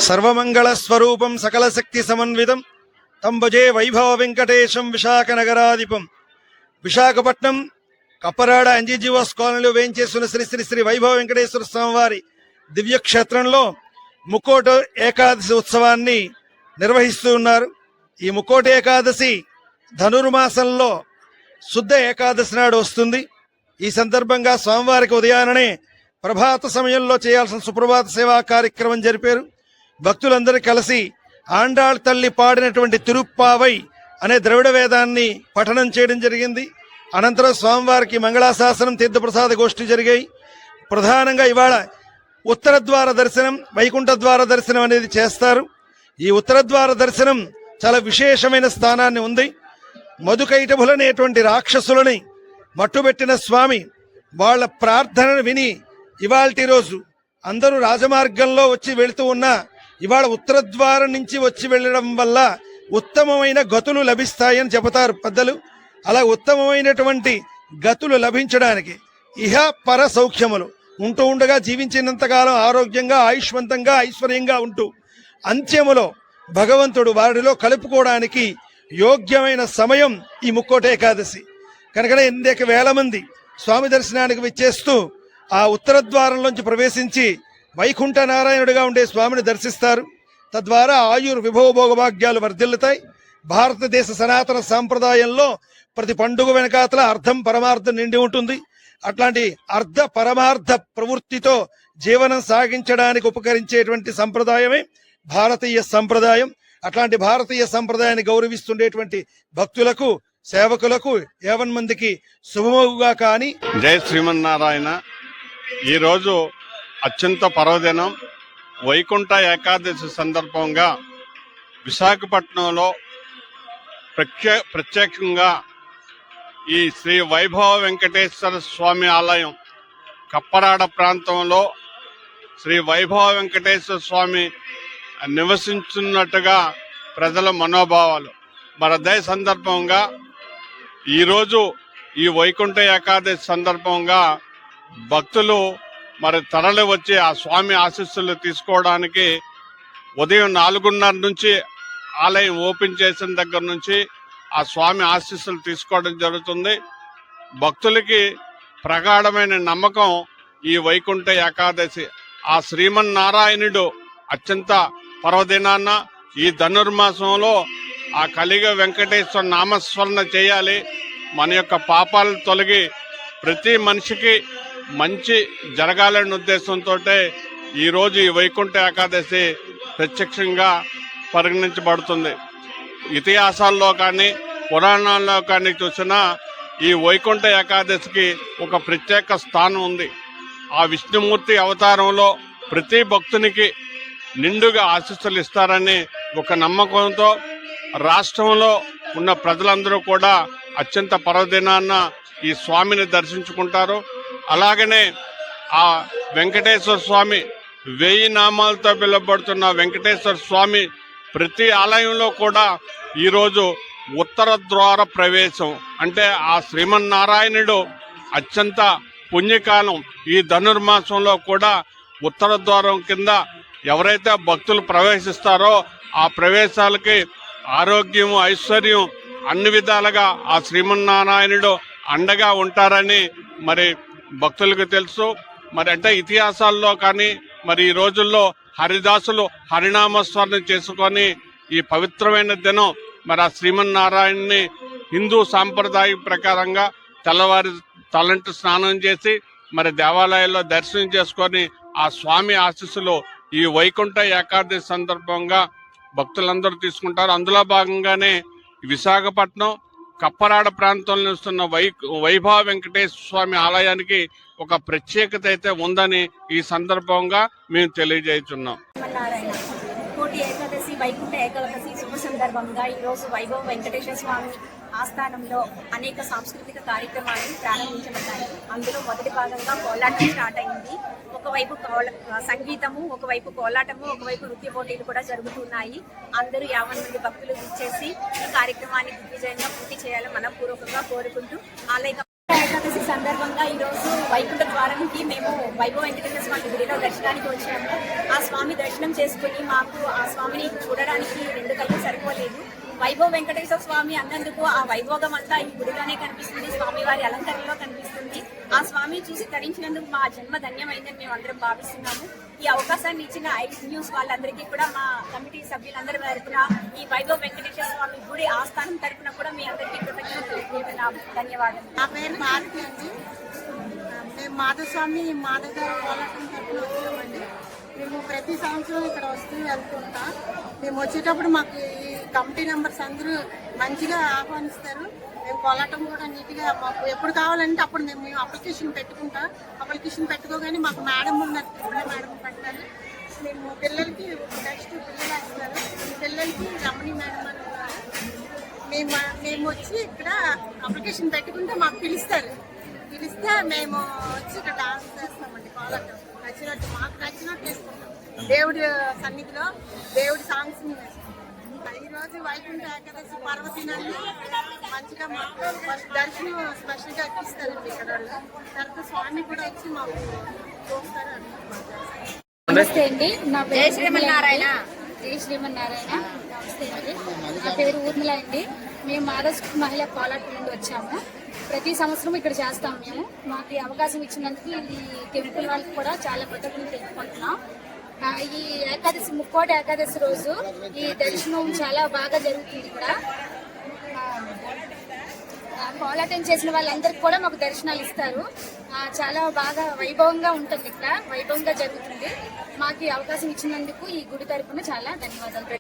సర్వమంగళ స్వరూపం సకల శక్తి సమన్వితం తం భజే వైభవ వెంకటేశం విశాఖ నగరాధిపం. విశాఖపట్నం కప్పరాడ ఎన్జీజీఓస్ కాలనీలో వేయించేస్తున్న శ్రీ శ్రీ శ్రీ వైభవ వెంకటేశ్వర స్వామివారి దివ్యక్షేత్రంలో ముక్కోటి ఏకాదశి ఉత్సవాన్ని నిర్వహిస్తూ ఉన్నారు. ఈ ముక్కోటి ఏకాదశి ధనుర్మాసంలో శుద్ధ ఏకాదశి నాడు వస్తుంది. ఈ సందర్భంగా స్వామివారికి ఉదయాన్నే ప్రభాత సమయంలో చేయాల్సిన సుప్రభాత సేవా కార్యక్రమం జరిపారు. భక్తులందరూ కలిసి ఆండాళ్ తల్లి పాడినటువంటి తిరుప్పావై అనే ద్రవిడ వేదాన్ని పఠనం చేయడం జరిగింది. అనంతరం స్వామివారికి మంగళాశాసనం, తీర్థప్రసాద గోష్ఠి జరిగాయి. ప్రధానంగా ఇవాళ ఉత్తర ద్వార దర్శనం, వైకుంఠ ద్వార దర్శనం అనేది చేస్తారు. ఈ ఉత్తర ద్వార దర్శనం చాలా విశేషమైన స్థానాన్ని ఉంది. మధుకైటభులనేటువంటి రాక్షసులని మట్టుబెట్టిన స్వామి వాళ్ళ ప్రార్థనను విని ఇవాల్టి రోజు అందరూ రాజమార్గంలో వచ్చి వెళుతూ ఉన్నా ఇవాళ ఉత్తర ద్వారం నుంచి వచ్చి వెళ్ళడం వల్ల ఉత్తమమైన గతులు లభిస్తాయని చెబుతారు పెద్దలు. అలా ఉత్తమమైనటువంటి గతులు లభించడానికి ఇహ పర సౌఖ్యములు ఉంటూ ఉండగా జీవించినంతకాలం ఆరోగ్యంగా, ఆయుష్వంతంగా, ఐశ్వర్యంగా ఉంటూ అంత్యములో భగవంతుడు వారిలో కలుపుకోవడానికి యోగ్యమైన సమయం ఈ ముక్కోటి ఏకాదశి. కనుకనే ఎన్నిక వేల మంది స్వామి దర్శనానికి విచ్చేస్తూ ఆ ఉత్తర ద్వారంలోంచి ప్రవేశించి వైకుంఠ నారాయణుడిగా ఉండే స్వామిని దర్శిస్తారు. తద్వారా ఆయుర్ విభవభోగభాగ్యాలు వర్ధిల్లుతాయి. భారతదేశ సనాతన సాంప్రదాయంలో ప్రతి పండుగ వెనకాతల అర్థం పరమార్థం నిండి ఉంటుంది. అట్లాంటి అర్ధ పరమార్థ ప్రవృత్తితో జీవనం సాగించడానికి ఉపకరించేటువంటి సంప్రదాయమే భారతీయ సంప్రదాయం. అట్లాంటి భారతీయ సంప్రదాయాన్ని గౌరవిస్తుండేటువంటి భక్తులకు, సేవకులకు యావన్ మందికి శుభమగుగా. కానీ జై శ్రీమన్నారాయణ. ఈరోజు అత్యంత పర్వదినం వైకుంఠ ఏకాదశి సందర్భంగా విశాఖపట్నంలో ప్రత్యేకంగా ఈ శ్రీ వైభవ వెంకటేశ్వర స్వామి ఆలయం కప్పరాడ ప్రాంతంలో శ్రీ వైభవ వెంకటేశ్వర స్వామి నివసించున్నట్టుగా ప్రజల మనోభావాలు. మరి అదే సందర్భంగా ఈరోజు ఈ వైకుంఠ ఏకాదశి సందర్భంగా భక్తులు మరి తరలి వచ్చి ఆ స్వామి ఆశీస్సులు తీసుకోవడానికి ఉదయం 4:30 నుంచి ఆలయం ఓపెన్ చేసిన దగ్గర నుంచి ఆ స్వామి ఆశీస్సులు తీసుకోవడం జరుగుతుంది. భక్తులకి ప్రగాఢమైన నమ్మకం ఈ వైకుంఠ ఏకాదశి. ఆ శ్రీమన్నారాయణుడు అత్యంత పర్వదినాన్న ఈ ధనుర్మాసంలో ఆ కలిగ వెంకటేశ్వర నామస్మరణ చేయాలి. మన యొక్క పాపాలు తొలగి ప్రతి మనిషికి మంచి జరగాలనే ఉద్దేశంతో ఈరోజు ఈ వైకుంఠ ఏకాదశి ప్రత్యక్షంగా పరిగణించబడుతుంది. ఇతిహాసాల్లో కానీ పురాణాల్లో కానీ చూసినా ఈ వైకుంఠ ఏకాదశికి ఒక ప్రత్యేక స్థానం ఉంది. ఆ విష్ణుమూర్తి అవతారంలో ప్రతి భక్తునికి నిండుగా ఆశీస్సులు ఇస్తారని ఒక నమ్మకంతో రాష్ట్రంలో ఉన్న ప్రజలందరూ కూడా అత్యంత పర్వదినాన్న ఈ స్వామిని దర్శించుకుంటారు. అలాగనే ఆ వెంకటేశ్వర స్వామి 1000 నామాలతో పిలువబడుతున్న వెంకటేశ్వర స్వామి ప్రతి ఆలయంలో కూడా ఈరోజు ఉత్తర ద్వార ప్రవేశం అంటే ఆ శ్రీమన్నారాయణుడు అత్యంత పుణ్యకాలం ఈ ధనుర్మాసంలో కూడా ఉత్తర ద్వారం కింద ఎవరైతే భక్తులు ప్రవేశిస్తారో ఆ ప్రవేశాలకి ఆరోగ్యం, ఐశ్వర్యం అన్ని విధాలుగా ఆ శ్రీమన్నారాయణుడు అండగా ఉంటారని మరి భక్తులకు తెలుసు. మరి అంటే ఇతిహాసాల్లో కానీ మరి ఈ రోజుల్లో హరిదాసులు హరినామస్మరణ చేసుకొని ఈ పవిత్రమైన దినం మరి ఆ శ్రీమన్నారాయణని హిందూ సాంప్రదాయ ప్రకారంగా తెల్లవారి తలంటు స్నానం చేసి మరి దేవాలయాల్లో దర్శనం చేసుకొని ఆ స్వామి ఆశీస్సులు ఈ వైకుంఠ ఏకాదశి సందర్భంగా భక్తులందరూ తీసుకుంటారు. అందులో భాగంగానే విశాఖపట్నం కప్పరాడ ప్రాంతంలో వస్తున్న వైభవ వెంకటేశ్వర స్వామి ఆలయానికి ఒక ప్రత్యేకత అయితే ఉందని ఈ సందర్భంగా మేము తెలియజేస్తున్నాం. కోటి ఏకాదశి, వైకుంఠ ఏకాదశి శుభ సందర్భంగా ఈరోజు వైభవ వెంకటేశ్వర స్వామి ఆస్థానంలో అనేక సాంస్కృతిక కార్యక్రమాలు ప్రారంభించబడ్డాయి. అందులో మొదటి భాగంగా కోలాటం స్టార్ట్ అయింది. ఒకవైపు సంగీతము, ఒకవైపు కోలాటము, ఒకవైపు నృత్య పోటీలు కూడా జరుగుతున్నాయి. అందరూ 50 మంది భక్తులు ఇచ్చేసి ఈ కార్యక్రమాన్ని దిగ్విజయంగా పూర్తి చేయాలని మనపూర్వకంగా కోరుకుంటూ ఆలయ ఏకాదశి సందర్భంగా ఈరోజు వైకుంఠ ద్వారానికి మేము వైభవ వెంకటేశ్వర స్వామి గుడిలో దర్శనానికి వచ్చాము. ఆ స్వామి దర్శనం చేసుకుని మాకు ఆ స్వామిని చూడడానికి 2 కళ్ళు సరిపోలేదు. వైభవ వెంకటేశ్వర స్వామి అన్నందుకు ఆ వైభోగం అంతా ఈ గుడిలోనే కనిపిస్తుంది, స్వామివారి అలంకరణలో కనిపిస్తుంది. ఆ స్వామిని చూసి తరించినందుకు మా జన్మ ధన్యమైందని మేము అందరం భావిస్తున్నాము. ఈ అవకాశాన్ని ఇచ్చిన ఐస్ న్యూస్ వాళ్ళందరికీ కూడా మా కమిటీ సభ్యులందరి తరపున ఈ వైభవ వెంకటేశ్వర స్వామి గుడి ఆస్థానం తరపున కూడా మీ అందరికీ కృతజ్ఞతలు తెలియజేస్తున్నాము. ధన్యవాదాలు. నా పేరు భారతి అండి. మేము మాధవస్వామి మాధవ గారి పోరాటం తరపున వచ్చామండి. మేము ప్రతి సంవత్సరం ఇక్కడ వస్తూ వెళ్తుంటాం. మేము వచ్చేటప్పుడు మాకు ఈ కమిటీ మెంబర్స్ అందరూ మంచిగా ఆహ్వానిస్తారు. మేము కోలాటం కూడా నీట్గా మాకు ఎప్పుడు కావాలంటే అప్పుడు మేము అప్లికేషన్ పెట్టుకుంటాం. అప్లికేషన్ పెట్టుకోగానే మాకు మేడం ఉన్నారు, త్రిపుర మేడం పెట్టాలి. మేము పిల్లలకి నెక్స్ట్ పిల్లలు వేస్తారు, పిల్లలకి రమణి మేడం అని ఉన్నారు. మేము వచ్చి ఇక్కడ అప్లికేషన్ పెట్టుకుంటే మాకు పిలుస్తారు. పిలిస్తే మేము వచ్చి ఇక్కడ డాన్స్ చేస్తామండి. కోలాటం నచ్చినట్టు మాకు నచ్చినట్టు వేసుకుంటాం. దేవుడి సన్నిధిలో దేవుడి సాంగ్స్ ఈరోజు వైకుంఠ ఏకాదశి పర్వదినాన్ని మంచిగా మాకు ఫస్ట్ దర్శనం స్పెషల్గా ఇస్తారండి ఇక్కడ వాళ్ళు. తర్వాత స్వామి కూడా వచ్చి మాకు చూస్తారు. నమస్తే అండి, నా పేరు జై శ్రీమన్నారాయణ. నమస్తే అండి, నా పేరు ఊర్మిళ అండి. మేము మాధవ్ మహిళా కోలాటం నుండి వచ్చాము. ప్రతి సంవత్సరం ఇక్కడ చేస్తాం. మేము మాకు ఈ అవకాశం ఇచ్చినందుకు ఈ టెంపుల్ వాళ్ళకి కూడా చాలా కృతజ్ఞతలు తెలుపుకుంటున్నాం. ఈ ఏకాదశి ముక్కోటి ఏకాదశి రోజు ఈ దర్శనం చాలా బాగా జరుగుతుంది. ఇక్కడ కోలాటం చేసిన వాళ్ళందరికీ కూడా మాకు దర్శనాలు ఇస్తారు. చాలా బాగా వైభవంగా ఉంటుంది. ఇక్కడ వైభవంగా జరుగుతుంది. మాకు ఈ అవకాశం ఇచ్చినందుకు ఈ గుడి తరపున చాలా ధన్యవాదాలు.